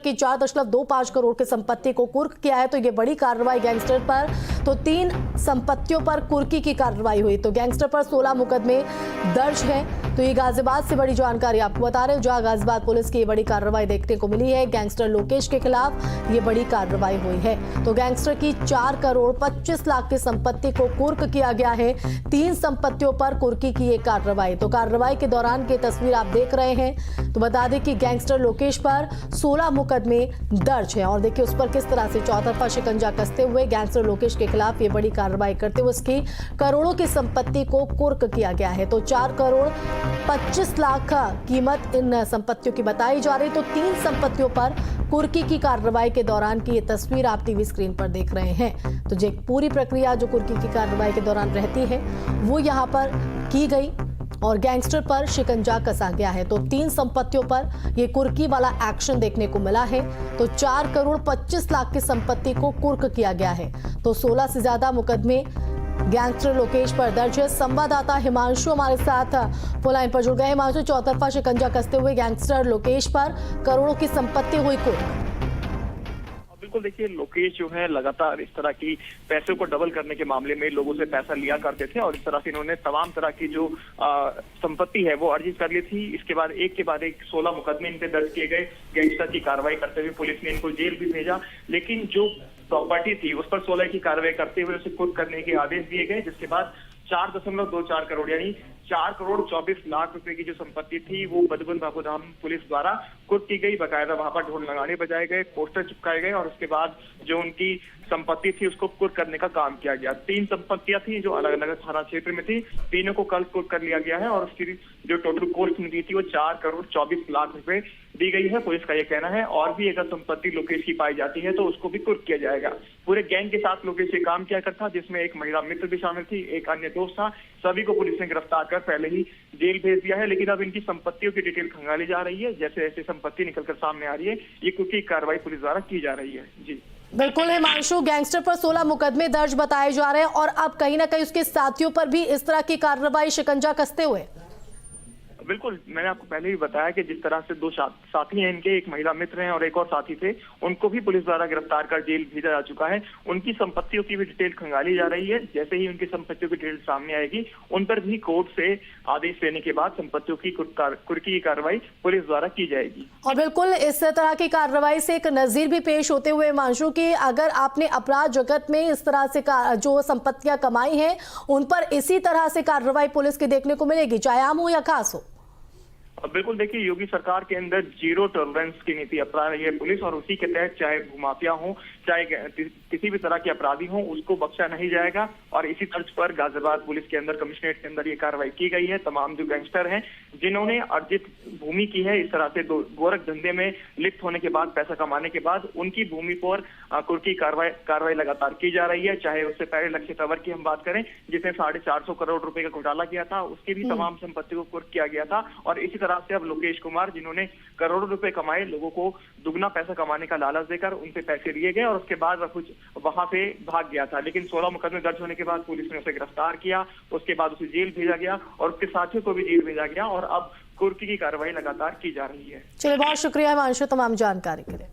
की 4.25 करोड़ की संपत्ति को कुर्क किया है। तो ये बड़ी कार्रवाई गैंगस्टर पर, तो 3 संपत्तियों पर कुर्की की कार्रवाई हुई। तो गैंगस्टर पर 16 मुकदमे दर्ज है। तो ये गाजियाबाद से बड़ी जानकारी आपको बता रहे हैं, जहां गाजियाबाद पुलिस की ये बड़ी कार्रवाई देखने को मिली है। गैंगस्टर लोकेश के खिलाफ ये बड़ी कार्रवाई हुई है। तो गैंगस्टर की 4 करोड़ 25 लाख की संपत्ति को कुर्क किया गया है। 3 संपत्तियों पर कुर्की की ये कार्रवाई। तो कार्रवाई के दौरान की तस्वीर आप देख रहे हैं। तो बता दें कि गैंगस्टर लोकेश पर 16 मुकदमे दर्ज है और देखिए उस पर किस तरह से चौतरफा शिकंजा कसते हुए गैंगस्टर लोकेश के खिलाफ ये बड़ी कार्रवाई करते हुए उसकी करोड़ों की संपत्ति को कुर्क किया गया है। तो 4 करोड़ 25 लाख का कीमत इन संपत्तियों की बताई जा रही। तो 3 संपत्तियों पर कुर्की की कार्रवाई के दौरान की ये तस्वीर आप टीवी स्क्रीन पर देख रहे हैं। तो जो पूरी प्रक्रिया जो कुर्की की कार्रवाई के दौरान रहती है वो यहाँ पर की गई और गैंगस्टर पर शिकंजा कसा गया है। तो 3 संपत्तियों पर ये कुर्की वाला एक्शन देखने को मिला है। तो 4 करोड़ 25 लाख की संपत्ति को कुर्क किया गया है। तो 16 से ज्यादा मुकदमे गैंगस्टर लोकेश पर दर्ज है। संवाददाता हिमांशु हमारे साथ फोन लाइन पर जुड़ गए। हिमांशु, चौतरफा शिकंजा कसते हुए गैंगस्टर लोकेश पर करोड़ों की संपत्ति हुई कुर्क। बिल्कुल, देखिए लोकेश जो है लगातार इस तरह की पैसे को डबल करने के मामले में लोगों से पैसा लिया करते थे और इस तरह से इन्होंने तमाम तरह की जो संपत्ति है वो अर्जित कर ली थी। इसके बाद एक के बाद एक 16 मुकदमे इन पे दर्ज किए गए। गैंगस्टर की कार्रवाई करते हुए पुलिस ने इनको जेल भी भेजा, लेकिन जो प्रॉपर्टी थी उस पर 16 की कार्रवाई करते हुए उसे कुर्क करने के आदेश दिए गए, जिसके बाद 4.24 करोड़ यानी 4 करोड़ 24 लाख रुपए की जो संपत्ति थी वो बदबुन बाबूधाम पुलिस द्वारा कुर्क की गई। बकायदा वहां पर ढोल नगाड़े बजाए गए, पोस्टर चिपकाए गए और उसके बाद जो उनकी संपत्ति थी उसको कुर्क करने का काम किया गया। 3 संपत्तियां थी जो अलग अलग थाना क्षेत्र में थी, तीनों को कल कुर्क कर लिया गया है और उसकी जो टोटल कॉस्ट निधि थी वो 4 करोड़ 24 लाख रुपए दी गई है। पुलिस का ये कहना है और भी अगर संपत्ति लोकेश की पाई जाती है तो उसको भी कुर्क किया जाएगा। पूरे गैंग के साथ लोकेश ये काम किया करता, जिसमें एक महिला मित्र भी शामिल थी, एक अन्य दोस्त था। सभी को पुलिस ने गिरफ्तार कर पहले ही जेल भेज दिया है, लेकिन अब इनकी संपत्तियों की डिटेल खंगाली जा रही है। जैसे जैसे संपत्ति निकलकर सामने आ रही है ये कुर्की कार्रवाई पुलिस द्वारा की जा रही है। जी बिल्कुल हिमांशु, गैंगस्टर पर 16 मुकदमे दर्ज बताए जा रहे हैं और अब कहीं ना कहीं उसके साथियों पर भी इस तरह की कार्रवाई शिकंजा कसते हुए। बिल्कुल, मैंने आपको पहले भी बताया कि जिस तरह से 2 साथी हैं इनके, एक महिला मित्र हैं और एक और साथी थे, उनको भी पुलिस द्वारा गिरफ्तार कर जेल भेजा जा चुका है। उनकी संपत्तियों की भी डिटेल खंगाली जा रही है। जैसे ही उनकी संपत्तियों की डिटेल सामने आएगी उन पर भी कोर्ट से आदेश लेने के बाद संपत्तियों की कुर्की की कार्रवाई पुलिस द्वारा की जाएगी। और बिल्कुल इस तरह की कार्रवाई से एक नजीर भी पेश होते हुए हिमांशु की, अगर आपने अपराध जगत में इस तरह से जो संपत्तियां कमाई हैं उन पर इसी तरह से कार्रवाई पुलिस की देखने को मिलेगी, चाहे आम हो या खास हो। बिल्कुल, देखिए योगी सरकार के अंदर 0 टॉलरेंस की नीति अपना रही है पुलिस और उसी के तहत चाहे भूमाफिया हो चाहे किसी भी तरह के अपराधी हो उसको बख्शा नहीं जाएगा। और इसी तर्ज पर गाजियाबाद पुलिस के अंदर कमिश्नरेट के अंदर ये कार्रवाई की गई है। तमाम जो गैंगस्टर हैं जिन्होंने अर्जित भूमि की है इस तरह से गोरख धंधे में लिप्त होने के बाद, पैसा कमाने के बाद, उनकी भूमि पर कुर्की कार्रवाई लगातार की जा रही है। चाहे उससे पहले लक्ष्य तंवर की हम बात करें जिसने 450 करोड़ रुपए का घोटाला किया था, उसकी भी तमाम संपत्ति को कुर्क किया गया था। और इसी तरह से अब लोकेश कुमार जिन्होंने करोड़ों रुपए कमाए, लोगों को दुगना पैसा कमाने का लालच देकर उनसे पैसे लिए गए और उसके बाद वह कुछ वहां से भाग गया था। लेकिन 16 मुकदमे दर्ज होने के बाद पुलिस ने उसे गिरफ्तार किया, उसके बाद उसे जेल भेजा गया और उसके साथियों को भी जेल भेजा गया और अब कुर्की की कार्रवाई लगातार की जा रही है। चलिए, बहुत शुक्रिया हिमांशु तमाम जानकारी के लिए।